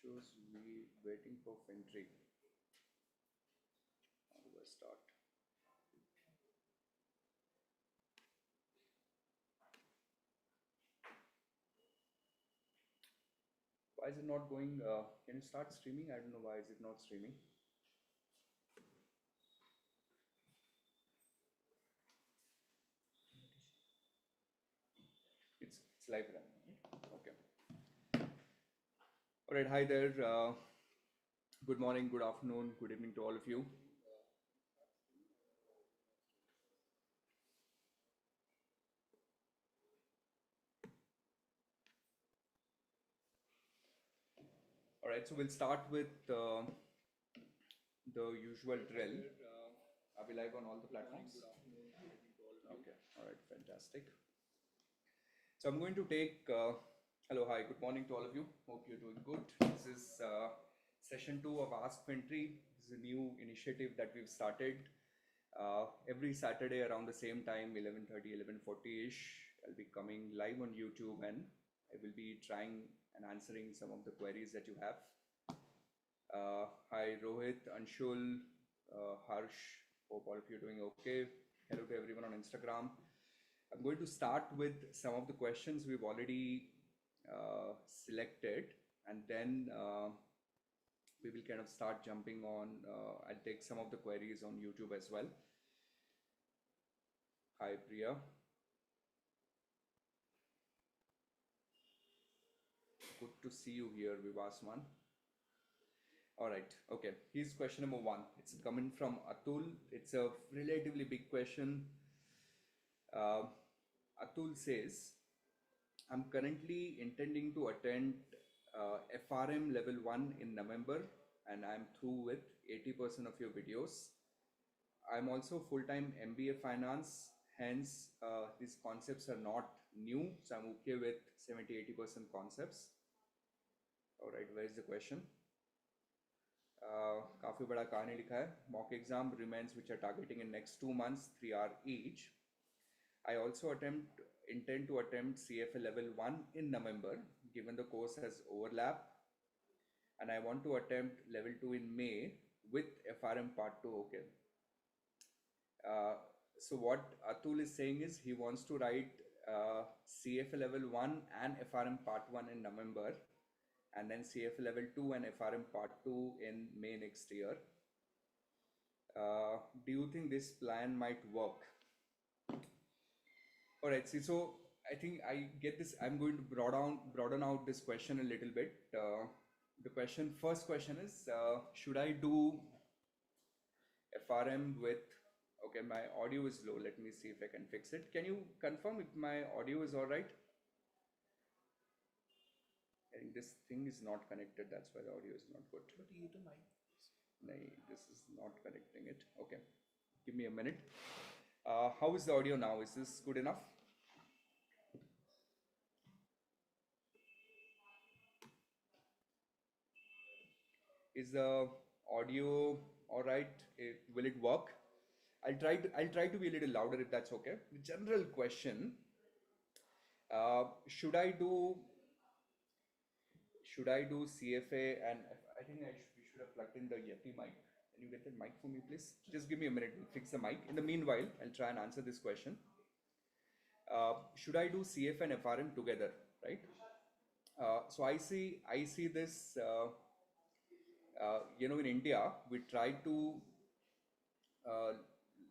shows we waiting for FinTree. How do I start? Why is it not going? Can you start streaming? I don't know why is it not streaming. It's live running. Okay. All right. Hi there. Good morning, good afternoon, good evening to all of you. All right. So we'll start with the usual drill. Are we live on all the platforms? Okay. All right. Fantastic. So I'm going to take, hello, hi, good morning to all of you. Hope you're doing good. This is session 2 of Ask FinTree. This is a new initiative that we've started. Every Saturday around the same time, 11:30, 11:40-ish, I'll be coming live on YouTube and I will be trying and answering some of the queries that you have. Hi, Rohit, Anshul, Harsh, hope all of you are doing okay. Hello to everyone on Instagram. I'm going to start with some of the questions we've already selected, and then we will kind of start jumping on. I'll take some of the queries on YouTube as well. Hi, Priya. Good to see you here, Vivasman. All right, okay. Here's question number 1. It's coming from Atul. It's a relatively big question. Atul says, I'm currently intending to attend FRM level 1 in November, and I'm through with 80% of your videos. I'm also full-time MBA finance, hence these concepts are not new, so I'm okay with 70-80% concepts. All right, where is the question? काफी बड़ा कहानी लिखा है. Mock exam remains which are targeting in next 2 months, 3 hours each. I also intend to attempt CFA level 1 in November, given the course has overlap, and I want to attempt level 2 in May with FRM part 2. Okay. So what Atul is saying is he wants to write CFA level 1 and FRM part 1 in November, and then CFA level 2 and FRM part 2 in May next year. Do you think this plan might work? All right, see, so I think I get this. I'm going to broaden out this question a little bit. The first question is, should I do FRM with, okay, my audio is low. Let me see if I can fix it. Can you confirm if my audio is all right? I think this thing is not connected. That's why the audio is not good. But you to mic. No, this is not connecting it. Okay, give me a minute. How is the audio now? Is this good enough? Is the audio all right? Will it work? I'll try to be a little louder if that's okay. The general question: should I do CFA and I think we should have plugged in the Yeti mic. Can you get that mic for me, please? Just give me a minute. We'll fix the mic. In the meanwhile, I'll try and answer this question. Should I do CFA and FRM together? Right. So I see this. In India, we try to,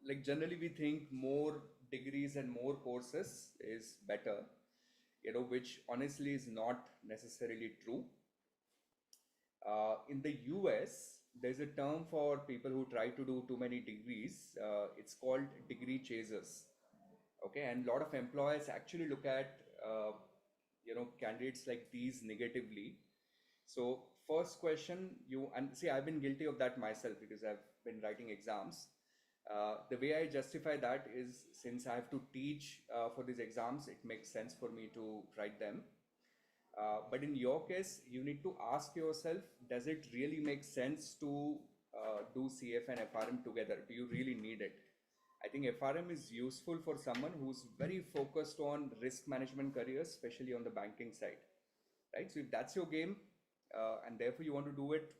like generally we think more degrees and more courses is better, which honestly is not necessarily true. In the US, there's a term for people who try to do too many degrees. It's called degree chasers. Okay, and a lot of employers actually look at, candidates like these negatively. So first question, and see, I've been guilty of that myself because I've been writing exams. The way I justify that is since I have to teach for these exams, it makes sense for me to write them. But in your case, you need to ask yourself, does it really make sense to do CF and FRM together? Do you really need it? I think FRM is useful for someone who's very focused on risk management careers, especially on the banking side, right? So if that's your game, and therefore you want to do it,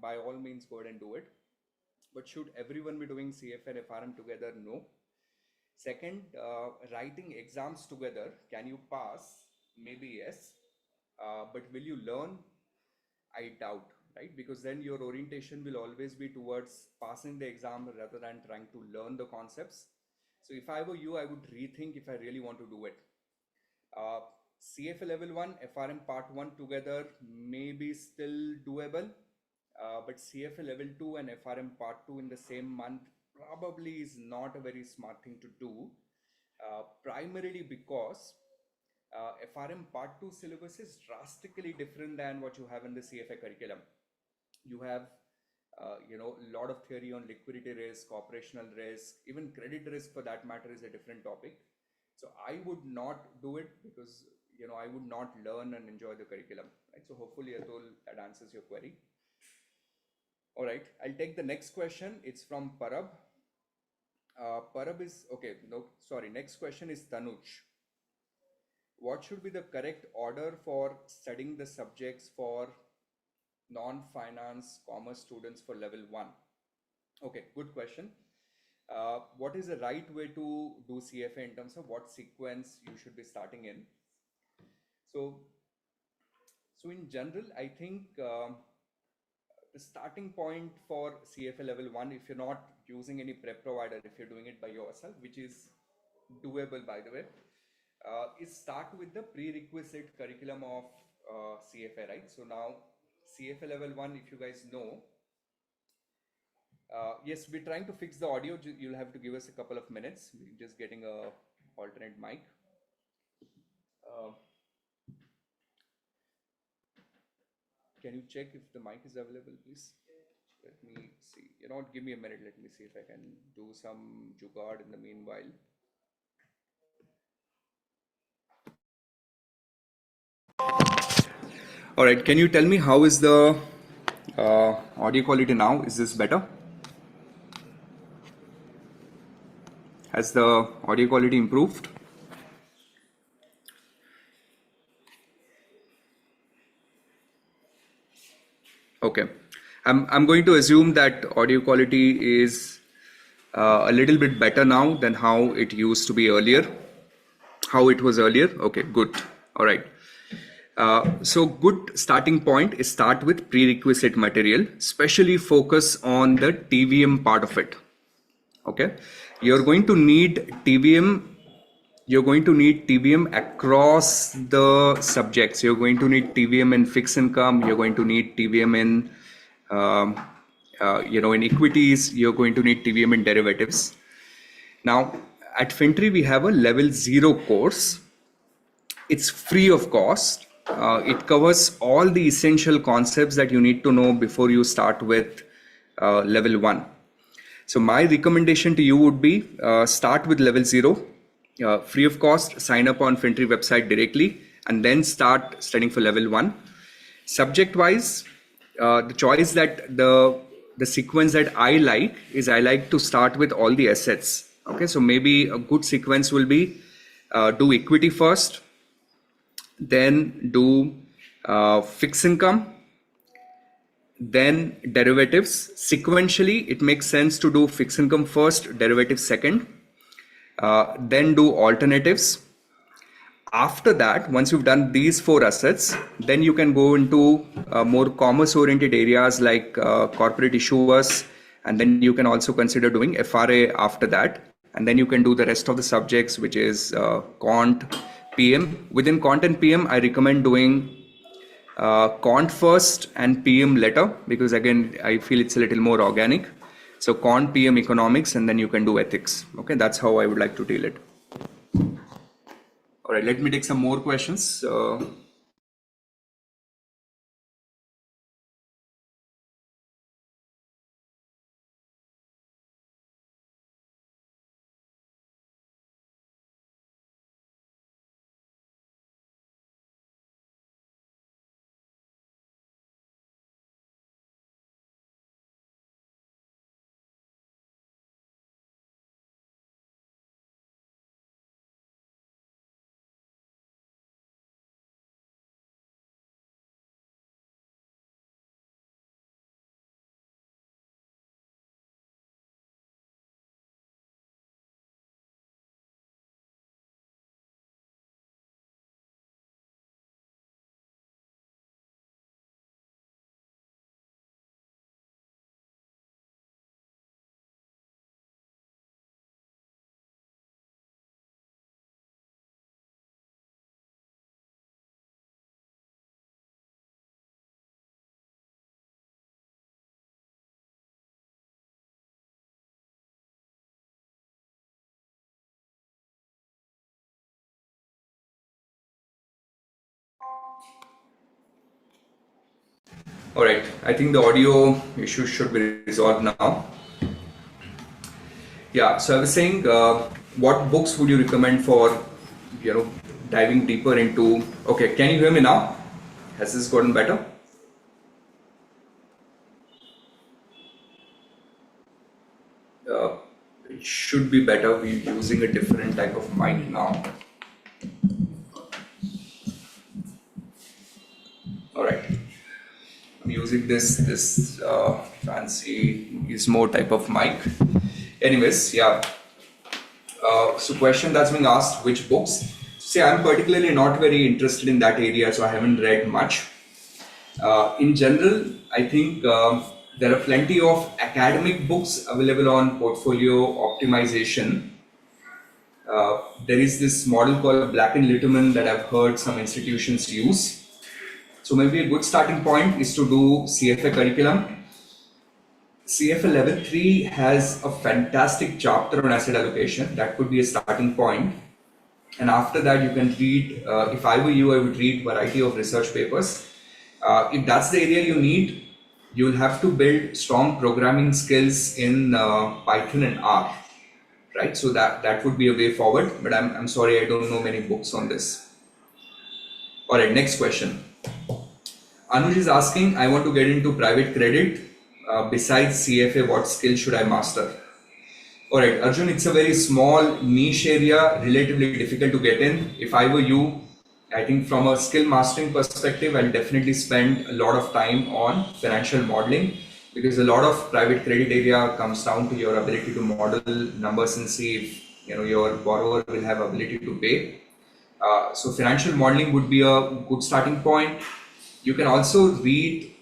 by all means go ahead and do it. But should everyone be doing CFA and FRM together? No. Second, writing exams together, can you pass? Maybe yes. But will you learn? I doubt, right? Because then your orientation will always be towards passing the exam rather than trying to learn the concepts. So if I were you, I would rethink if I really want to do it. Uh, CFA level 1, FRM part 1 together may be still doable, but CFA level 2 and FRM part 2 in the same month probably is not a very smart thing to do, primarily because FRM part 2 syllabus is drastically different than what you have in the CFA curriculum. You have a lot of theory on liquidity risk, operational risk, even credit risk for that matter is a different topic. So I would not do it because I would not learn and enjoy the curriculum, right? So hopefully Atul, that answers your query. All right, I'll take the next question. It's from Parab. Parab is okay. No, sorry. Next question is Tanuj. What should be the correct order for studying the subjects for non-finance commerce students for level 1? Okay, good question. What is the right way to do CFA in terms of what sequence you should be starting in? So in general, I think the starting point for CFA level 1, if you're not using any prep provider, if you're doing it by yourself, which is doable by the way, is start with the prerequisite curriculum of CFA, right? So now CFA level 1, if you guys know, yes, we're trying to fix the audio. You'll have to give us a couple of minutes. We're just getting a alternate mic. Can you check if the mic is available, please? Let me see. Give me a minute. Let me see if I can do some jugaad in the meanwhile. All right. Can you tell me how is the audio quality now? Is this better? Has the audio quality improved? Okay. I'm going to assume that audio quality is a little bit better now than how it used to be earlier. How it was earlier? Okay, good. All right. So good starting point is start with prerequisite material, especially focus on the TVM part of it. Okay. You're going to need TVM. You're going to need TVM across the subjects. You're going to need TVM in fixed income. You're going to need TVM in in equities. You're going to need TVM in derivatives. Now, at FinTree, we have a level 0 course. It's free of cost. It covers all the essential concepts that you need to know before you start with level 1. So my recommendation to you would be start with level 0, free of cost, sign up on FinTree website directly, and then start studying for level 1. Subject wise, the choice that the sequence that I like to start with all the assets. Okay, so maybe a good sequence will be do equity first, then do fixed income, then derivatives. Sequentially, it makes sense to do fixed income first, derivatives second, then do alternatives. After that, once you've done these 4 assets, then you can go into more commerce oriented areas like corporate issuers, and then you can also consider doing FRA after that, and then you can do the rest of the subjects, which is quant, PM. Within quant and PM, I recommend doing quant first and PM later, because again, I feel it's a little more organic. So quant, PM, economics, and then you can do ethics. Okay, that's how I would like to deal it. All right, let me take some more questions. All right, I think the audio issue should be resolved now. Yeah, so I was saying, what books would you recommend for, diving deeper into? Okay, can you hear me now? Has this gotten better? It should be better. We're using a different type of mic now. All right. I'm using this fancy gizmo type of mic. Anyways, yeah. So question that's being asked, which books? See, I'm particularly not very interested in that area, so I haven't read much. In general, I think there are plenty of academic books available on portfolio optimization. There is this model called Black and Litterman that I've heard some institutions use. So maybe a good starting point is to do CFA curriculum. CFA Level 3 has a fantastic chapter on asset allocation. That could be a starting point. And after that, you can read, if I were you, I would read variety of research papers. If that's the area you need, you'll have to build strong programming skills in Python and R, right? So that would be a way forward, but I'm sorry, I don't know many books on this. All right, next question. Anuj is asking, I want to get into private credit. Besides CFA, what skill should I master? All right, Arjun, it's a very small niche area, relatively difficult to get in. If I were you, I think from a skill mastering perspective, I'll definitely spend a lot of time on financial modeling, because a lot of private credit area comes down to your ability to model numbers and see if your borrower will have ability to pay. So financial modeling would be a good starting point. You can also read.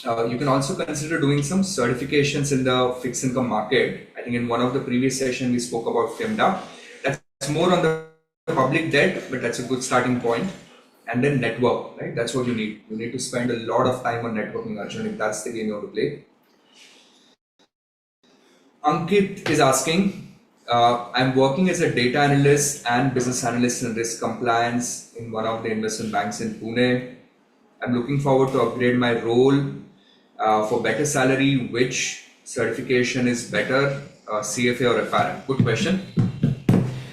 You can also consider doing some certifications in the fixed income market. I think in one of the previous sessions we spoke about FIMDA. That's more on the public debt, but that's a good starting point. And then network, right? That's what you need. You need to spend a lot of time on networking, Arjun, if that's the game you want to play. Ankit is asking, I'm working as a data analyst and business analyst in risk compliance in one of the investment banks in Pune. I'm looking forward to upgrade my role for better salary. Which certification is better, CFA or FRM? Good question.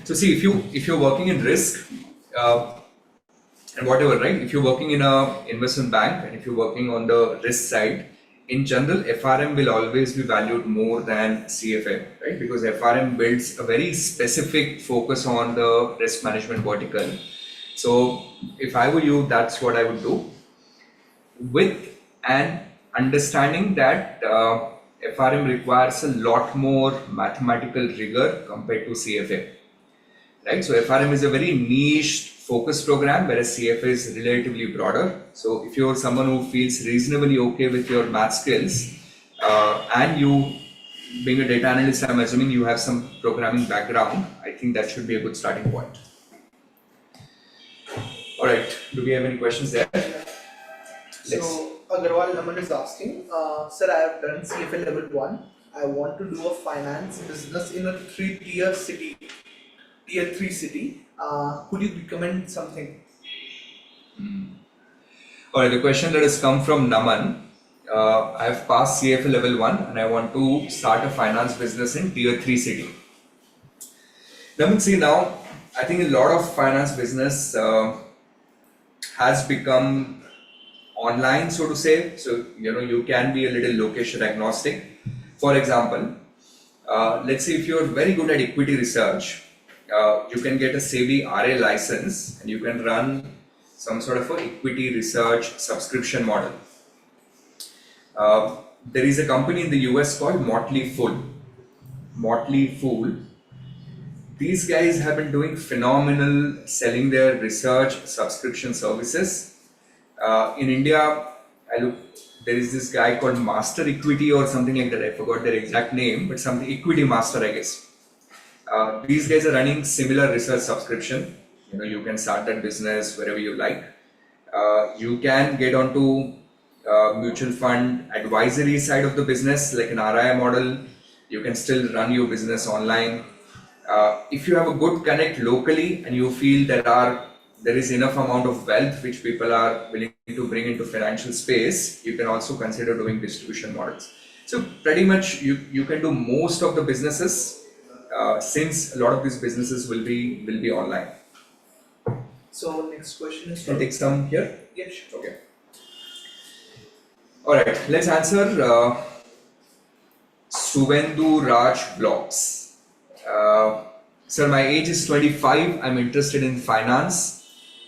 So see, if you're working in risk and whatever, right? If you're working in a investment bank and if you're working on the risk side, in general, FRM will always be valued more than CFA, right? Because FRM builds a very specific focus on the risk management vertical. So if I were you, that's what I would do, with an understanding that FRM requires a lot more mathematical rigor compared to CFA, right? So FRM is a very niche focused program, whereas CFA is relatively broader. So if you're someone who feels reasonably okay with your math skills and you being a data analyst, I'm assuming you have some programming background, I think that should be a good starting point. All right, do we have any questions there? So Agarwal Naman is asking, sir, I have done CFA level 1. I want to do a finance business in a tier 3 city. Could you recommend something? All right, the question that has come from Naman. I have passed CFA level 1 and I want to start a finance business in tier 3 city. Naman, see, now I think a lot of finance business has become online, so to say. So you can be a little location agnostic. For example, let's say if you're very good at equity research, you can get a SEBI RA license and you can run some sort of a equity research subscription model. There is a company in the US called Motley Fool. These guys have been doing phenomenal selling their research subscription services. In India, there is this guy called Master Equity or something like that. I forgot their exact name, but something Equity Master, I guess. These guys are running similar research subscription. You can start that business wherever you like. You can get onto mutual fund advisory side of the business, like an RI model. You can still run your business online. If you have a good connect locally and you feel there are there is enough amount of wealth which people are willing to bring into financial space, you can also consider doing distribution models. So pretty much you can do most of the businesses since a lot of these businesses will be online. So next question is Can I take some here? Yeah, sure. Okay. All right, let's answer Suvendu Raj Blocks. Sir, my age is 25. I'm interested in finance.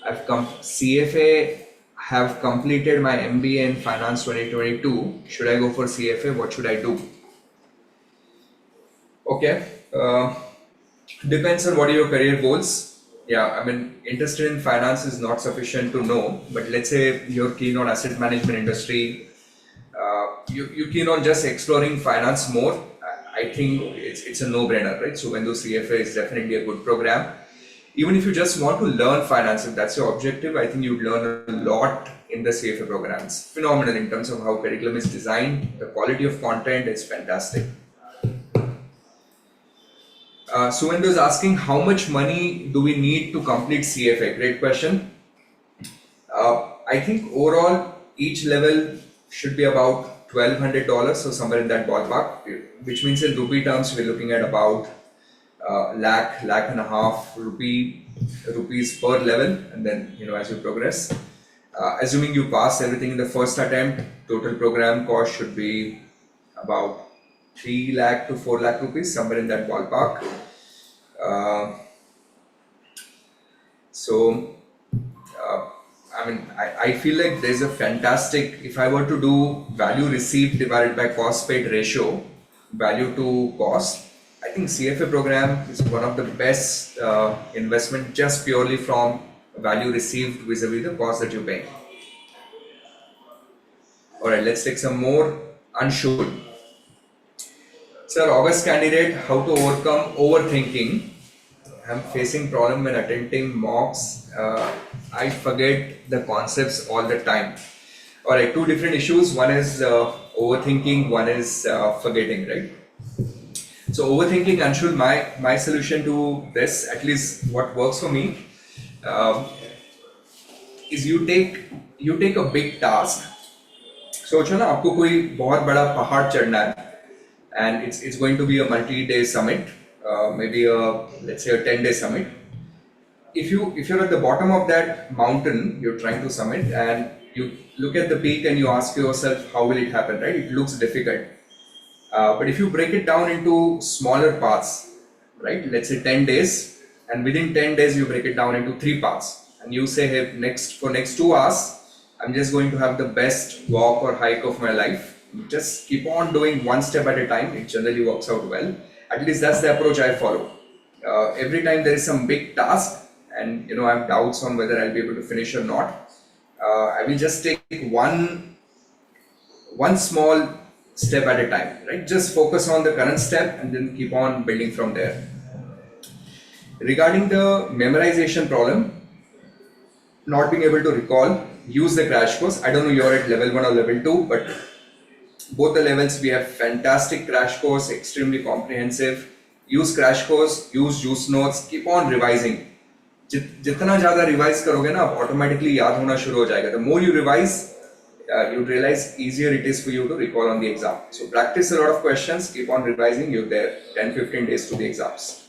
I've come CFA. Have completed my MBA in finance 2022. Should I go for CFA? What should I do? Okay. Depends on what are your career goals. Yeah, I mean, interested in finance is not sufficient to know. But let's say you're keen on asset management industry. You're keen on just exploring finance more. I think it's a no-brainer, right? So when the CFA is definitely a good program. Even if you just want to learn finance, if that's your objective, I think you'd learn a lot in the CFA programs. Phenomenal in terms of how curriculum is designed, the quality of content is fantastic. Suvendu is asking, how much money do we need to complete CFA? Great question. I think overall each level should be about $1,200, so somewhere in that ballpark, which means in rupee terms we're looking at about lakh and a half rupees per level, and then as you progress, assuming you pass everything in the first attempt, total program cost should be about 3 lakh to 4 lakh rupees, somewhere in that ballpark. I mean, I feel like there's a fantastic, if I were to do value received divided by cost paid ratio, value to cost, I think CFA program is one of the best investment just purely from value received vis-a-vis the cost that you're paying. Alright, let's take some more. Anshul. Sir, August candidate, how to overcome overthinking. I'm facing problem when attending mocks. I forget the concepts all the time. Alright, two different issues. One is overthinking, one is forgetting, right? So overthinking, Anshul, my solution to this, at least what works for me, is you take a big task. सोचो ना आपको कोई बहुत बड़ा पहाड़ चढ़ना है, and it's going to be a multi-day summit, maybe let's say a 10-day summit. If you're at the bottom of that mountain you're trying to summit, and you look at the peak and you ask yourself how will it happen, right? It looks difficult. But if you break it down into smaller parts, right? Let's say 10 days, and within 10 days you break it down into 3 parts, and you say, hey, for next 2 hours, I'm just going to have the best walk or hike of my life. Just keep on doing one step at a time. It generally works out well. At least that's the approach I follow. Every time there is some big task, and I have doubts on whether I'll be able to finish or not, I will just take one small step at a time, right? Just focus on the current step and then keep on building from there. Regarding the memorization problem, not being able to recall, use the crash course. I don't know you're at level 1 or level 2, but both the levels we have fantastic crash course, extremely comprehensive. Use crash course, use juice notes, keep on revising. जितना ज़्यादा revise करोगे ना, आप automatically याद होना शुरू हो जाएगा. The more you revise, you realize easier it is for you to recall on the exam. So practice a lot of questions, keep on revising. You're there 10-15 days to the exams.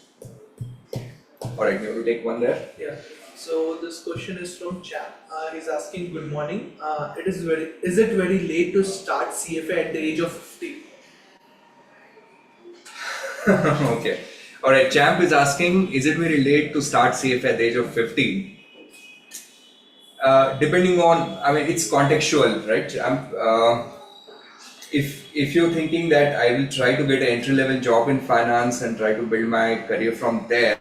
Alright, you want to take one there? Yeah. So this question is from Chap. He's asking, good morning. Is it very late to start CFA at the age of 50? Okay. Alright, Champ is asking, is it very late to start CFA at the age of 50? Depending on, I mean, it's contextual, right? If you're thinking that I will try to get an entry-level job in finance and try to build my career from there,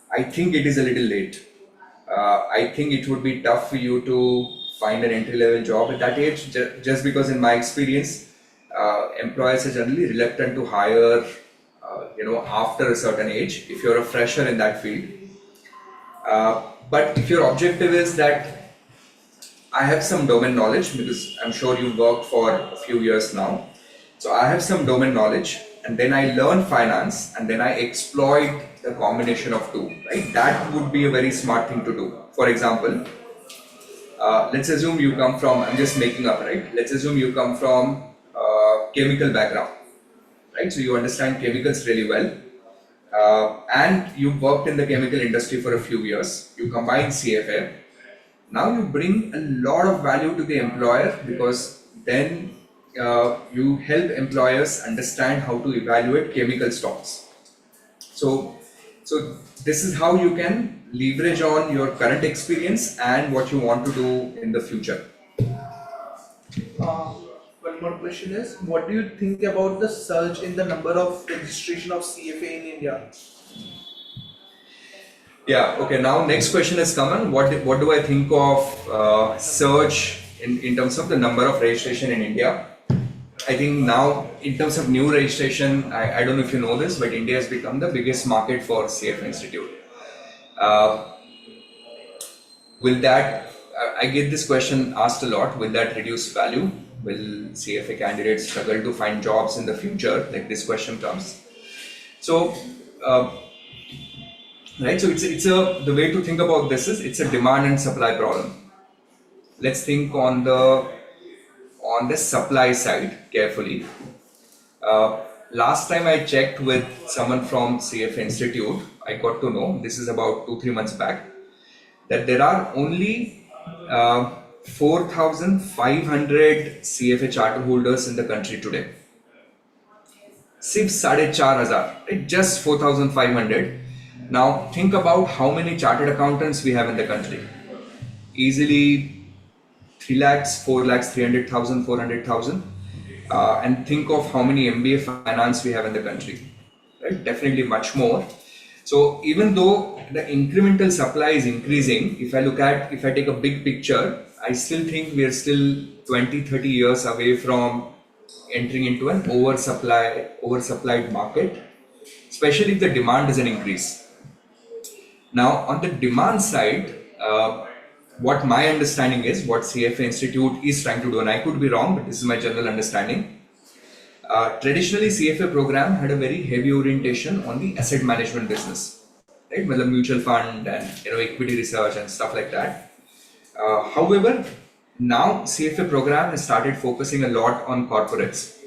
I think it is a little late. I think it would be tough for you to find an entry-level job at that age, just because in my experience, employers are generally reluctant to hire, after a certain age, if you're a fresher in that field. But if your objective is that I have some domain knowledge, because I'm sure you've worked for a few years now, so I have some domain knowledge, and then I learn finance, and then I exploit the combination of two, right? That would be a very smart thing to do. For example, let's assume you come from, I'm just making up, right? Let's assume you come from chemical background, right? So you understand chemicals really well. And you worked in the chemical industry for a few years. You combine CFA. Now you bring a lot of value to the employer, because then you help employers understand how to evaluate chemical stocks. So, so this is how you can leverage on your current experience and what you want to do in the future. One more question is, what do you think about the surge in the number of registration of CFA in India? Yeah, okay, now next question has come on. What do I think of surge in terms of the number of registration in India? I think now in terms of new registration, I don't know if you know this, but India has become the biggest market for CFA Institute. Will that, I get this question asked a lot, will that reduce value? Will CFA candidates struggle to find jobs in the future? Like this question comes. So, right, so the way to think about this is it's a demand and supply problem. Let's think on the supply side carefully. Last time I checked with someone from CFA Institute, I got to know, this is about 2-3 months back, that there are only 4,500 CFA charter holders in the country today. Sif 4,500, right? Just 4,500. Now think about how many chartered accountants we have in the country. Easily 3 lakhs, 4 lakhs, 300,000, 400,000. And think of how many MBA finance we have in the country, right? Definitely much more. So even though the incremental supply is increasing, if I take a big picture, I still think we are still 20-30 years away from entering into an oversupplied market, especially if the demand doesn't increase. Now on the demand side, what my understanding is, what CFA Institute is trying to do, and I could be wrong, but this is my general understanding. Traditionally, CFA program had a very heavy orientation on the asset management business, right? Well, mutual fund and equity research and stuff like that. However, now CFA program has started focusing a lot on corporates,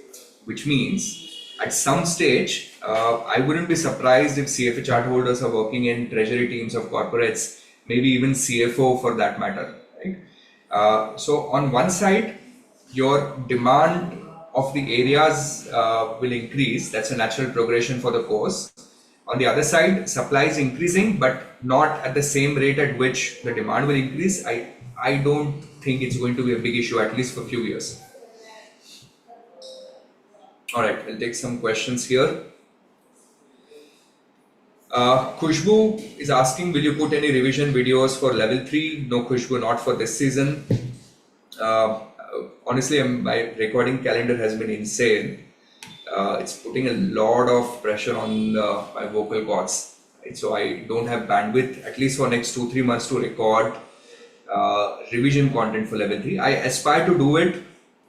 which means at some stage, I wouldn't be surprised if CFA chart holders are working in treasury teams of corporates, maybe even CFO for that matter, right? So on one side, your demand of the areas will increase. That's a natural progression for the course. On the other side, supply is increasing, but not at the same rate at which the demand will increase. I don't think it's going to be a big issue, at least for a few years. All right, we'll take some questions here. Khushbu is asking, will you put any revision videos for level 3? No, Khushbu, not for this season. Honestly, my recording calendar has been insane. It's putting a lot of pressure on my vocal cords. Right? So I don't have bandwidth, at least for next 2-3 months, to record revision content for level 3. I aspire to do it.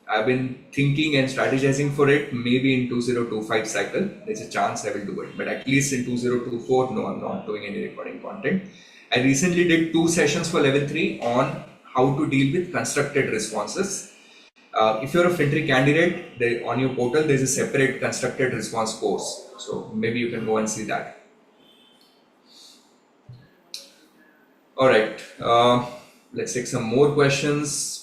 I've been thinking and strategizing for it. Maybe in 2025 cycle, there's a chance I will do it. But at least in 2024, no, I'm not doing any recording content. I recently did 2 sessions for level 3 on how to deal with constructed responses. If you're a FinTree candidate, on your portal there's a separate constructed response course. So maybe you can go and see that. All right, let's take some more questions.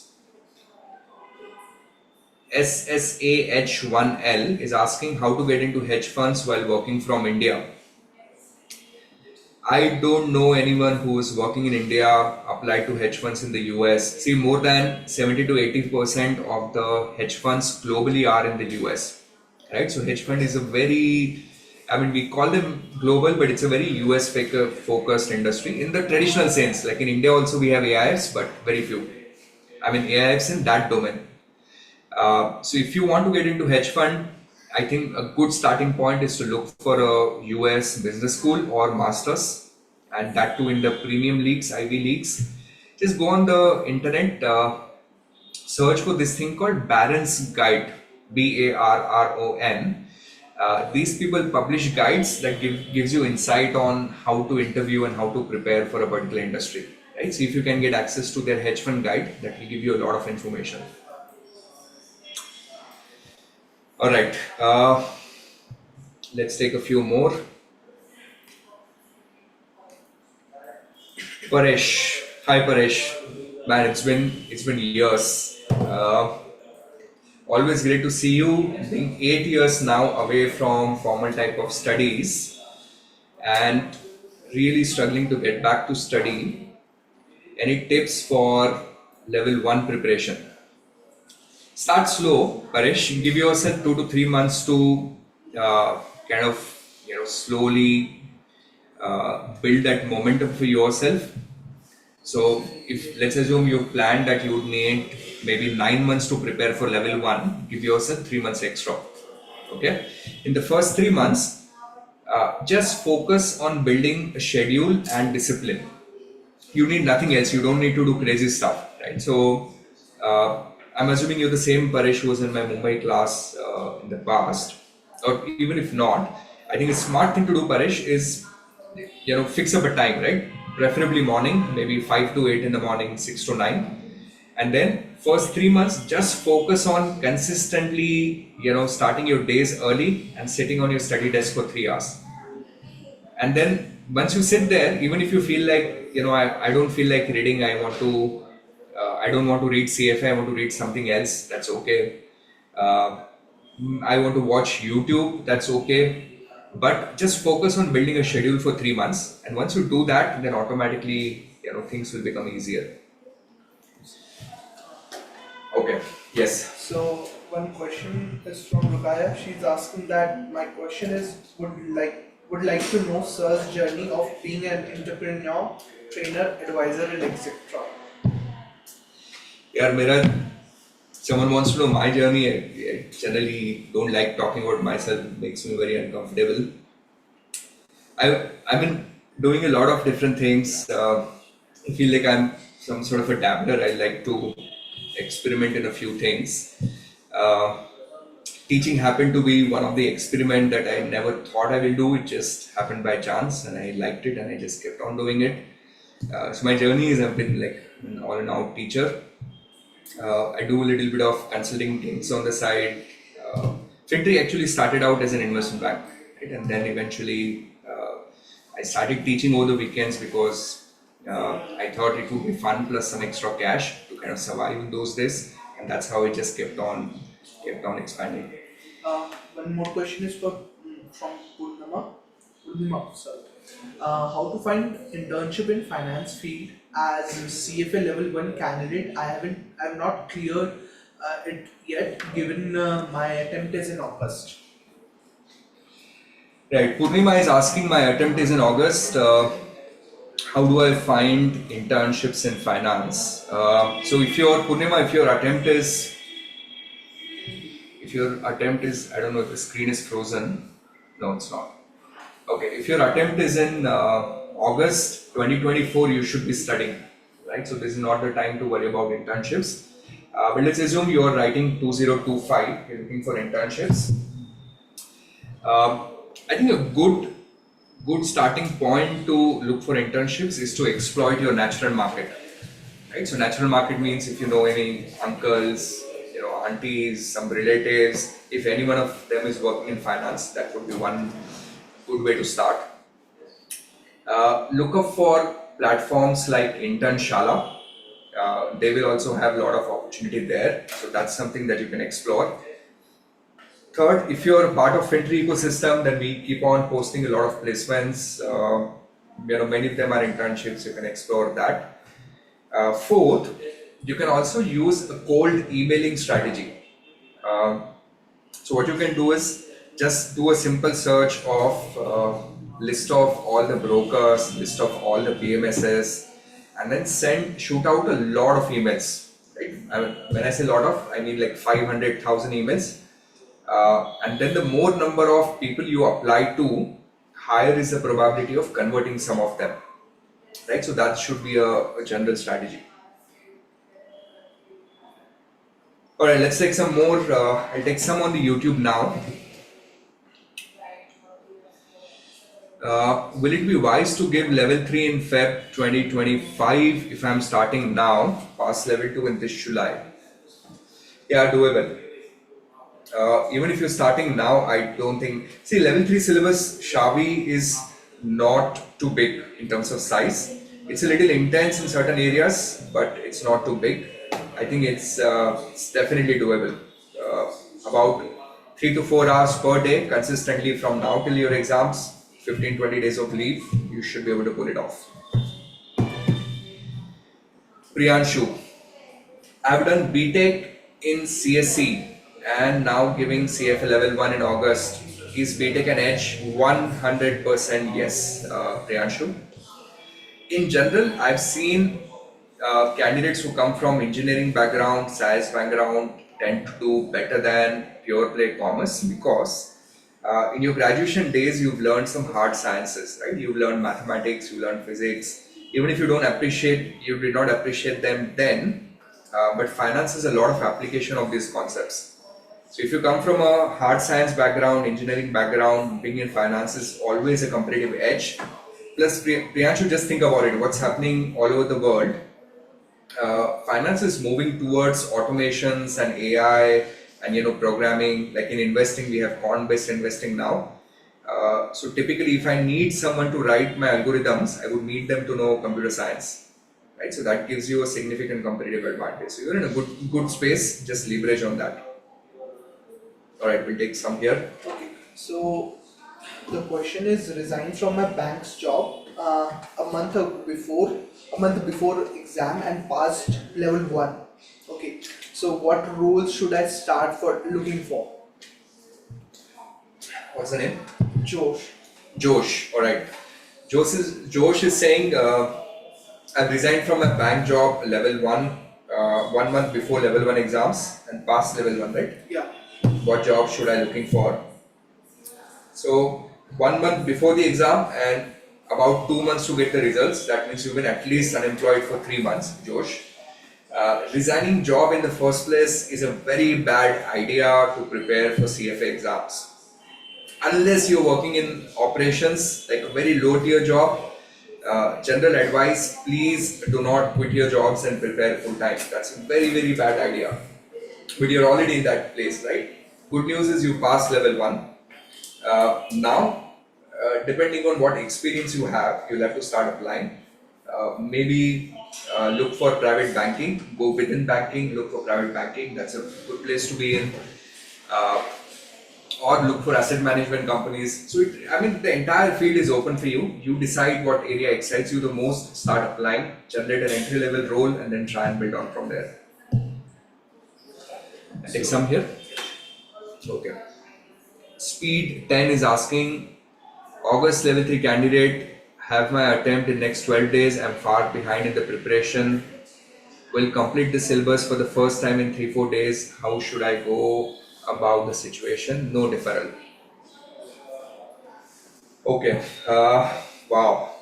SSAH1L is asking how to get into hedge funds while working from India. I don't know anyone who is working in India applied to hedge funds in the US. See, more than 70 to 80% of the hedge funds globally are in the US, right? So hedge fund is a very, we call them global, but it's a very US focused industry in the traditional sense. Like in India also we have AIFs, but very few. AIFs in that domain. So if you want to get into hedge fund, I think a good starting point is to look for a US business school or masters, and that too in the premium leagues, Ivy leagues. Just go on the internet, search for this thing called Barron's Guide, BARRON. These people publish guides that gives you insight on how to interview and how to prepare for a particular industry. right? See if you can get access to their hedge fund guide. That will give you a lot of information. All right, let's take a few more. Paresh, hi Paresh, man, it's been years. Always great to see you. Being 8 years now away from formal type of studies and really struggling to get back to study. Any tips for level 1 preparation? Start slow, Paresh. Give yourself 2 to 3 months to kind of slowly build that momentum for yourself. So if let's assume you planned that you would need maybe 9 months to prepare for level 1, give yourself 3 months extra. Okay. In the first 3 months, just focus on building a schedule and discipline. You need nothing else. You don't need to do crazy stuff, right? So uh, I'm assuming you're the same Paresh who was in my Mumbai class in the past, or even if not, I think a smart thing to do, Paresh, is fix up a time, right? Preferably morning, maybe 5 to 8 in the morning, 6 to 9, and then first 3 months just focus on consistently starting your days early and sitting on your study desk for 3 hours. And then once you sit there, even if you feel like I don't feel like reading, I don't want to read CFA, I want to read something else, that's okay. uh, I want to watch YouTube, that's okay. But just focus on building a schedule for 3 months, and once you do that, then automatically things will become easier. Okay. Yes. So one question is from Rukaya. She's asking that my question is would like to know sir's journey of being an entrepreneur, trainer, advisor, and etc. Yeah, Mira, someone wants to know my journey. I generally don't like talking about myself. It makes me very uncomfortable. I've been doing a lot of different things. I feel like I'm some sort of a dabbler. I like to experiment in a few things. Uh, Teaching happened to be one of the experiment that I never thought I will do. It just happened by chance, and I liked it, and I just kept on doing it. So my journey is I've been like an all and out teacher. I do a little bit of consulting things on the side. Uh, FinTree actually started out as an investment bank, right? And then eventually I started teaching over the weekends because I thought it would be fun plus some extra cash to kind of survive in those days, and that's how it just kept on expanding. One more question is from Purnima, sorry. How to find internship in finance field as CFA level 1 candidate? I have not cleared it yet, given my attempt is in August. Right, Purnima is asking, my attempt is in August. How do I find internships in finance? So if your Purnima, if your attempt is, I don't know if the screen is frozen. No, it's not. Okay, if your attempt is in August 2024, you should be studying, right? So this is not the time to worry about internships. But let's assume you are writing 2025, you're looking for internships. I think a good starting point to look for internships is to exploit your natural market, right? So natural market means if you know any uncles, aunties, some relatives, if any one of them is working in finance, that would be one good way to start. Look up for platforms like Internshala. They will also have a lot of opportunity there, so that's something that you can explore. Third, if you're a part of FinTree ecosystem, then we keep on posting a lot of placements. Many of them are internships. You can explore that. Fourth, you can also use a cold emailing strategy. So what you can do is just do a simple search of list of all the brokers, list of all the PMSs, and then shoot out a lot of emails. Right? When I say lot of, I mean like 500,000 emails. And then the more number of people you apply to, higher is the probability of converting some of them. Right? So that should be a general strategy. All right, let's take some more. I'll take some on the YouTube now. will it be wise to give level 3 in Feb 2025 if I'm starting now, pass level 2 in this July? Yeah, doable. Even if you're starting now, I don't think. See, level 3 syllabus, Shavi is not too big in terms of size. It's a little intense in certain areas, but it's not too big. I think it's definitely doable. About 3 to 4 hours per day, consistently from now till your exams, 15-20 days of leave, you should be able to pull it off. Priyanshu, I've done BTech in CSC and now giving CFA Level 1 in August. Is BTech an edge? 100% yes, Priyanshu. In general, I've seen candidates who come from engineering background, science background tend to do better than pure play commerce because in your graduation days, you've learned some hard sciences, right? You've learned mathematics, you learned physics. Even if you did not appreciate them then, but finance has a lot of application of these concepts. So if you come from a hard science background, engineering background, being in finance is always a competitive edge. Plus, Priyanshu, just think about it. What's happening all over the world? Finance is moving towards automations and AI and programming. Like in investing, we have quant-based investing now. So typically, if I need someone to write my algorithms, I would need them to know computer science, right? So that gives you a significant competitive advantage. So you're in a good space. Just leverage on that. All right, we'll take some here. Okay. So the question is resign from my bank's job a month before exam and passed level 1. Okay. So what roles should I start for looking for? What's the name? Josh. Josh. All right. Josh is saying I've resigned from my bank job level 1 1 month before level 1 exams and passed level 1, right? Yeah. What job should I looking for? So 1 month before the exam and about 2 months to get the results. That means you've been at least unemployed for 3 months, Josh. Resigning job in the first place is a very bad idea to prepare for CFA exams. Unless you're working in operations, like a very low tier job, general advice, please do not quit your jobs and prepare full time. That's a very, very bad idea. But you're already in that place, right? Good news is you passed level 1. Now, depending on what experience you have, you'll have to start applying. Maybe look for private banking, go within banking, look for private banking. That's a good place to be in. Or look for asset management companies. So, the entire field is open for you. You decide what area excites you the most, start applying, generate an entry level role, and then try and build on from there. Take some here. Okay. Speed 10 is asking, August level 3 candidate, have my attempt in next 12 days. I'm far behind in the preparation. Will complete the syllabus for the first time in 3-4 days. How should I go about the situation? No deferral. Okay. Wow.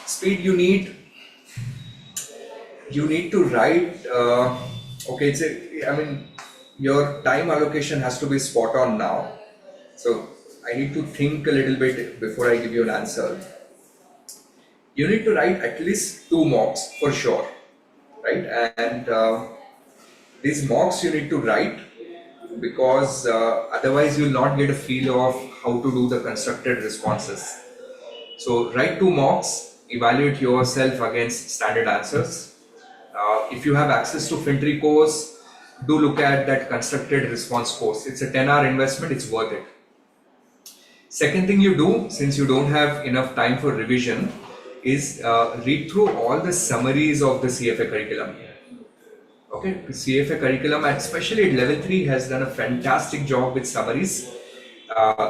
Speed, you need to write. Okay, your time allocation has to be spot on now. So I need to think a little bit before I give you an answer. You need to write at least 2 mocks for sure, right? And these mocks you need to write because otherwise you'll not get a feel of how to do the constructed responses. So write 2 mocks, evaluate yourself against standard answers. If you have access to FinTree course, do look at that constructed response course. It's a 10-hour investment, it's worth it. Second thing you do, since you don't have enough time for revision, is read through all the summaries of the CFA curriculum. Okay, the CFA curriculum, and especially at level 3, has done a fantastic job with summaries.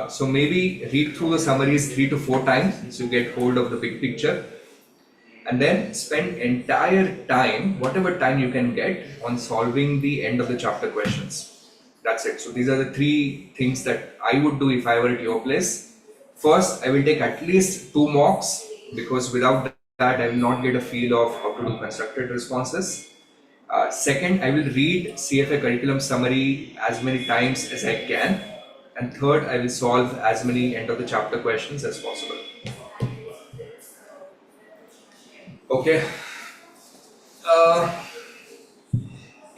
So maybe read through the summaries 3 to 4 times so you get hold of the big picture. And then spend entire time, whatever time you can get, on solving the end of the chapter questions. That's it. So these are the 3 things that I would do if I were at your place. First, I will take at least 2 mocks because without that, I will not get a feel of how to do constructed responses. Second, I will read CFA curriculum summary as many times as I can. And third, I will solve as many end of the chapter questions as possible. Okay.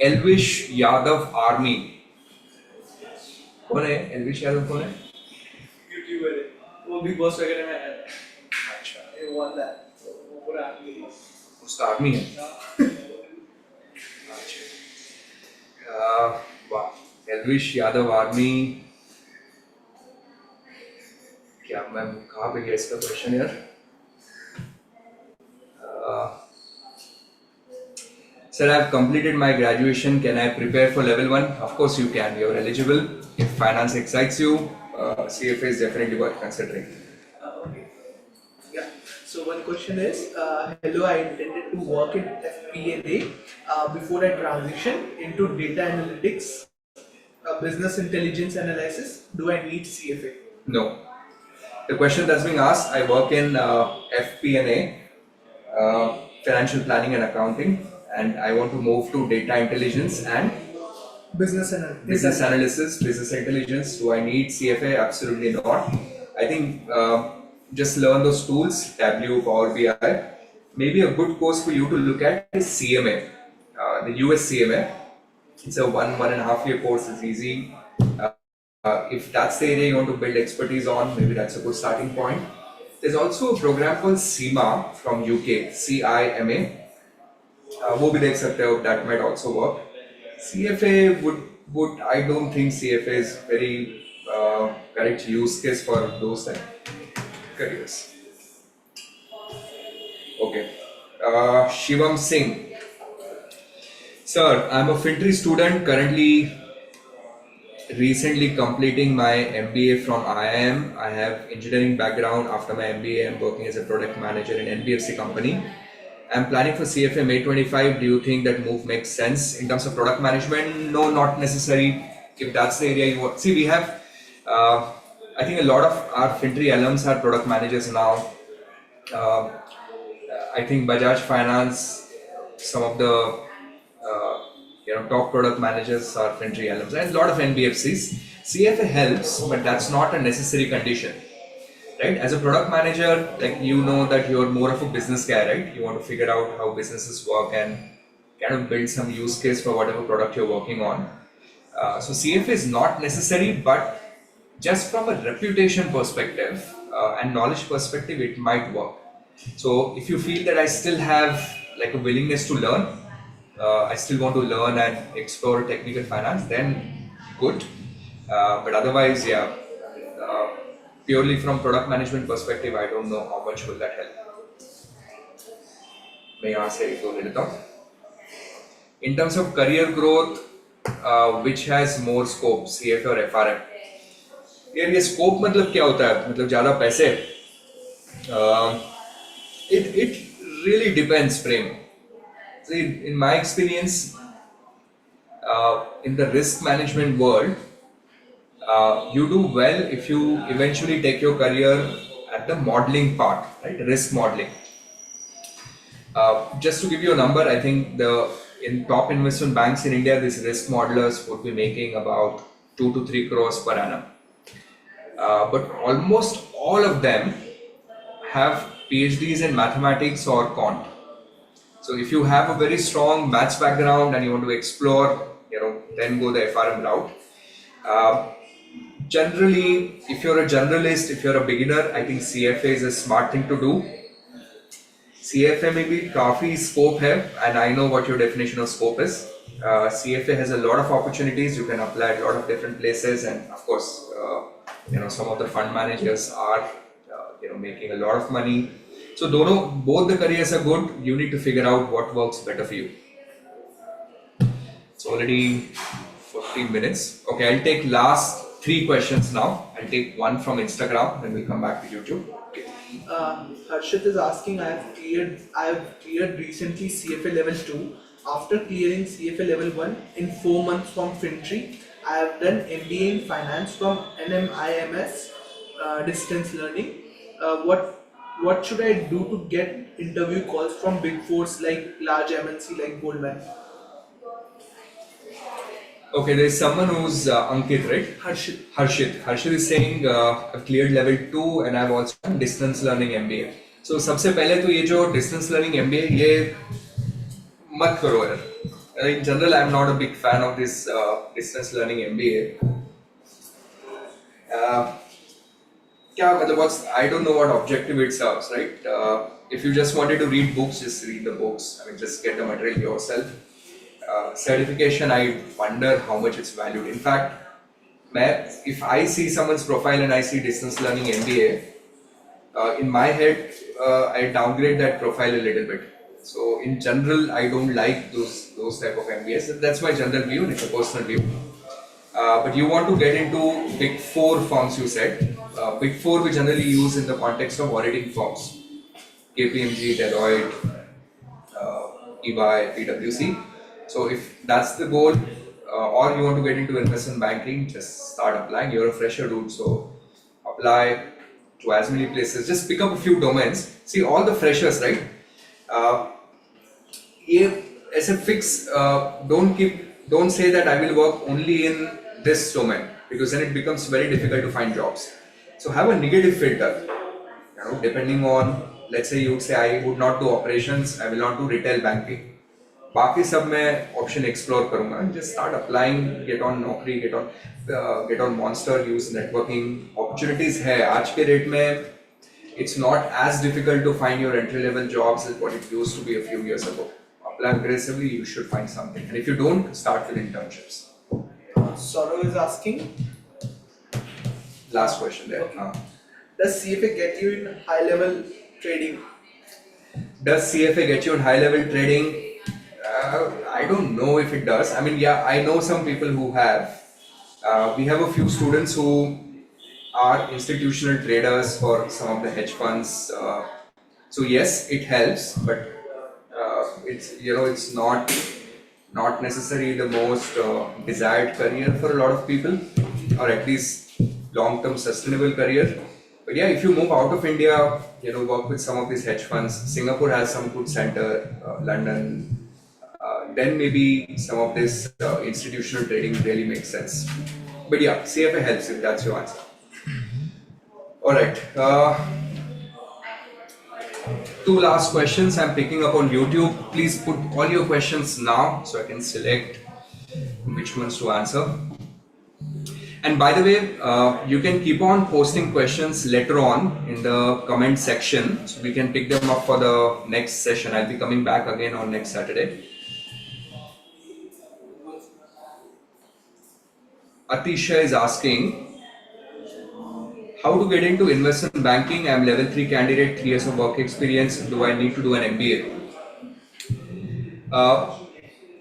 Elvish Yadav army कौन है? एल्विश यादव कौन है? YouTuber है वो, big boss वगैरह में है। अच्छा, ये वन है वो पूरा आदमी है। उसका आर्मी है? अच्छा, वाह, एल्विश यादव आर्मी। क्या मैं कहाँ पे गया इसका क्वेश्चन यार? Sir, I have completed my graduation. Can I prepare for level 1? Of course you can. You are eligible. If finance excites you, CFA is definitely worth considering. Okay. Yeah. So one question is, hello, I intended to work in FP&A before I transition into data analytics, business intelligence analysis. Do I need CFA? No. The question that's being asked, I work in FP&A, financial planning and accounting, and I want to move to data intelligence and Business analysis, business intelligence. Do I need CFA? Absolutely not. I think just learn those tools, Tableau, Power BI. Maybe a good course for you to look at is CMA, the US CMA. It's a 1.5 year course. It's easy. If that's the area you want to build expertise on, maybe that's a good starting point. There's also a program called CIMA from UK, CIMA. वो भी देख सकते हो, that might also work. CFA would I don't think CFA is very correct use case for those careers. Okay. Shivam Singh. Sir, I'm a FinTree student currently recently completing my MBA from IIM. I have engineering background. After my MBA, I'm working as a product manager in NBFC company. I'm planning for CFA May 25. Do you think that move makes sense in terms of product management? No, not necessary. If that's the area you want. See, we have, I think a lot of our FinTree alums are product managers now. I think Bajaj Finance, some of the top product managers are FinTree alums, and a lot of NBFCs. CFA helps, but that's not a necessary condition, right? As a product manager, like you know that you're more of a business guy, right? You want to figure out how businesses work and kind of build some use case for whatever product you're working on. So CFA is not necessary, but just from a reputation perspective and knowledge perspective, it might work. So if you feel that I still have like a willingness to learn, I still want to learn and explore technical finance, then good. But otherwise, yeah, purely from product management perspective, I don't know how much will that help. मैं यहाँ से एक दो ले लेता हूँ. In terms of career growth, which has more scope, CFA or FRM? यार ये scope मतलब क्या होता है? मतलब ज़्यादा पैसे? It really depends, Prem. See, in my experience, in the risk management world, you do well if you eventually take your career at the modeling part, right? Risk modeling. Just to give you a number, I think in top investment banks in India, these risk modelers would be making about 2 to 3 crores per annum. But almost all of them have PhDs in mathematics or quant. So if you have a very strong maths background and you want to explore, then go the FRM route. Generally, if you're a generalist, if you're a beginner, I think CFA is a smart thing to do. CFA में भी काफी scope है, and I know what your definition of scope is. CFA has a lot of opportunities. You can apply at a lot of different places, and of course, some of the fund managers are, making a lot of money. So both the careers are good. You need to figure out what works better for you. It's already 15 minutes. Okay, I'll take last 3 questions now. I'll take one from Instagram, then we'll come back to YouTube. Okay. Harshit is asking, I have cleared recently CFA Level 2. After clearing CFA Level 1 in 4 months from FinTree, I have done MBA in finance from NMIMS distance learning. What should I do to get interview calls from big fours like large MNC like Goldman? Okay, there's someone who's Ankit, right? Harshit. Harshit is saying I've cleared level 2 and I've also done distance learning MBA. So सबसे पहले तो ये जो distance learning MBA ये मत करो यार. In general, I'm not a big fan of this distance learning MBA. क्या मतलब what's I don't know what objective it serves, right? If you just wanted to read books, just read the books. I mean, just get the material yourself. Certification, I wonder how much it's valued. In fact, if I see someone's profile and I see distance learning MBA, in my head, I downgrade that profile a little bit. So in general, I don't like those type of MBAs. That's my general view, and it's a personal view. But you want to get into Big Four firms, you said. Big Four we generally use in the context of auditing firms. KPMG, Deloitte, EY, PwC. So if that's the goal, or you want to get into investment banking, just start applying. You're a fresher, dude, so apply to as many places. Just pick up a few domains. See, all the freshers, right? ये ऐसे fix. Don't say that I will work only in this domain, because then it becomes very difficult to find jobs. So have a negative filter. Depending on, let's say you would say I would not do operations, I will not do retail banking. बाकी सब मैं option explore करूंगा. Just start applying, get on Naukri, get on Monster, use networking. Opportunities है आज के rate में. It's not as difficult to find your entry level jobs as what it used to be a few years ago. Apply aggressively, you should find something. And if you don't, start with internships. Saurav is asking. Last question there. Okay. Does CFA get you in high level trading? Does CFA get you in high level trading? I don't know if it does. I mean, yeah, I know some people who have. We have a few students who are institutional traders for some of the hedge funds. So yes, it helps, but it's not necessarily the most desired career for a lot of people, or at least long-term sustainable career. But yeah, if you move out of India, work with some of these hedge funds. Singapore has some good center, London. Then maybe some of this institutional trading really makes sense. But yeah, CFA helps if that's your answer. All right. Two last questions I'm picking up on YouTube. Please put all your questions now so I can select which ones to answer. And by the way, you can keep on posting questions later on in the comment section, so we can pick them up for the next session. I'll be coming back again on next Saturday. Atisha is asking, how to get into investment banking? I'm level 3 candidate, 3 years of work experience. Do I need to do an MBA?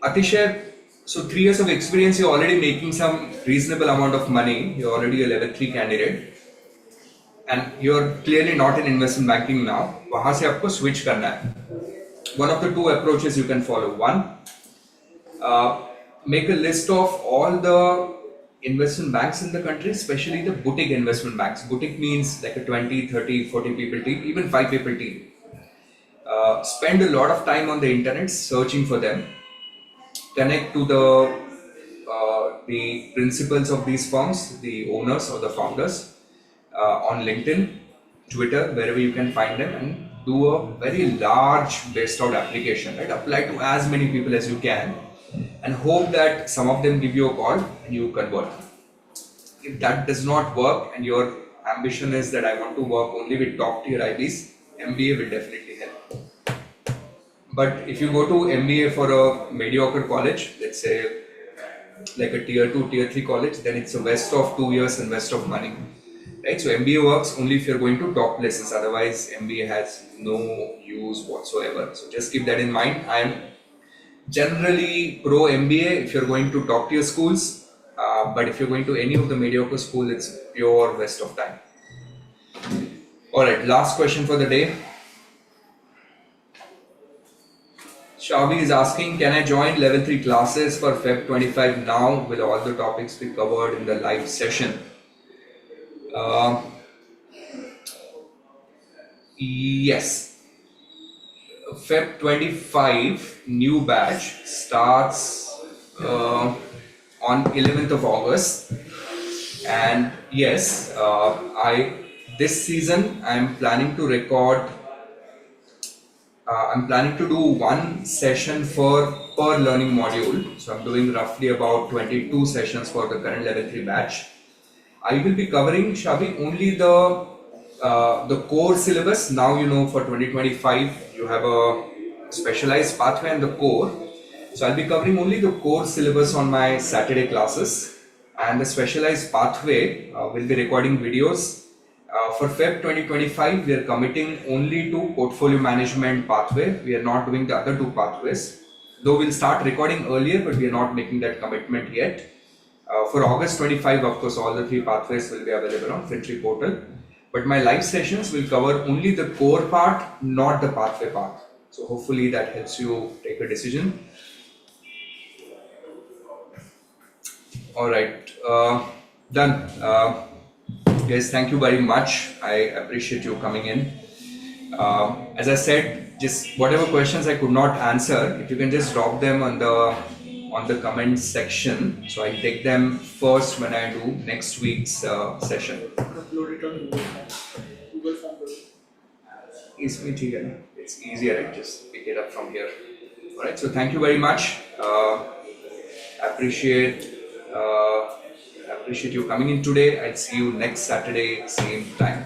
Atisha, so 3 years of experience, you're already making some reasonable amount of money. You're already a level 3 candidate. And you're clearly not in investment banking now. वहाँ से आपको switch करना है. One of the two approaches you can follow. One, make a list of all the investment banks in the country, especially the boutique investment banks. Boutique means like a 20, 30, 40 people team, even 5 people team. Spend a lot of time on the internet searching for them. Connect to the principals of these firms, the owners or the founders, on LinkedIn, Twitter, wherever you can find them, and do a very large based out application, right? Apply to as many people as you can and hope that some of them give you a call and you convert. If that does not work and your ambition is that I want to work only with top tier IBs, MBA will definitely help. But if you go to MBA for a mediocre college, let's say like a tier 2, tier 3 college, then it's a waste of 2 years and waste of money. Right? So MBA works only if you're going to top places. Otherwise, MBA has no use whatsoever. So just keep that in mind. I'm generally pro MBA if you're going to top tier schools, but if you're going to any of the mediocre school, it's pure waste of time. All right, last question for the day. Shavi is asking, can I join level 3 classes for Feb 25 now? Will all the topics be covered in the live session? Yes. Feb 25 new batch starts on 11th of August. And yes, this season I'm planning to record. I'm planning to do one session per learning module. So I'm doing roughly about 22 sessions for the current level 3 batch. I will be covering, Shabi, only the core syllabus. Now you know for 2025 you have a specialized pathway and the core. So I'll be covering only the core syllabus on my Saturday classes, and the specialized pathway will be recording videos. For Feb 2025, we are committing only to portfolio management pathway. We are not doing the other two pathways. Though we'll start recording earlier, but we are not making that commitment yet. For August 25, of course, all the three pathways will be available on FinTree portal. But my live sessions will cover only the core part, not the pathway part. So hopefully that helps you take a decision. All right, done. Guys, thank you very much. I appreciate you coming in. As I said, just whatever questions I could not answer, if you can just drop them on the comments section, so I'll take them first when I do next week's session. Upload it on Google Form. It's easier. I just pick it up from here. All right. So thank you very much. Appreciate you coming in today. I'll see you next Saturday, same time.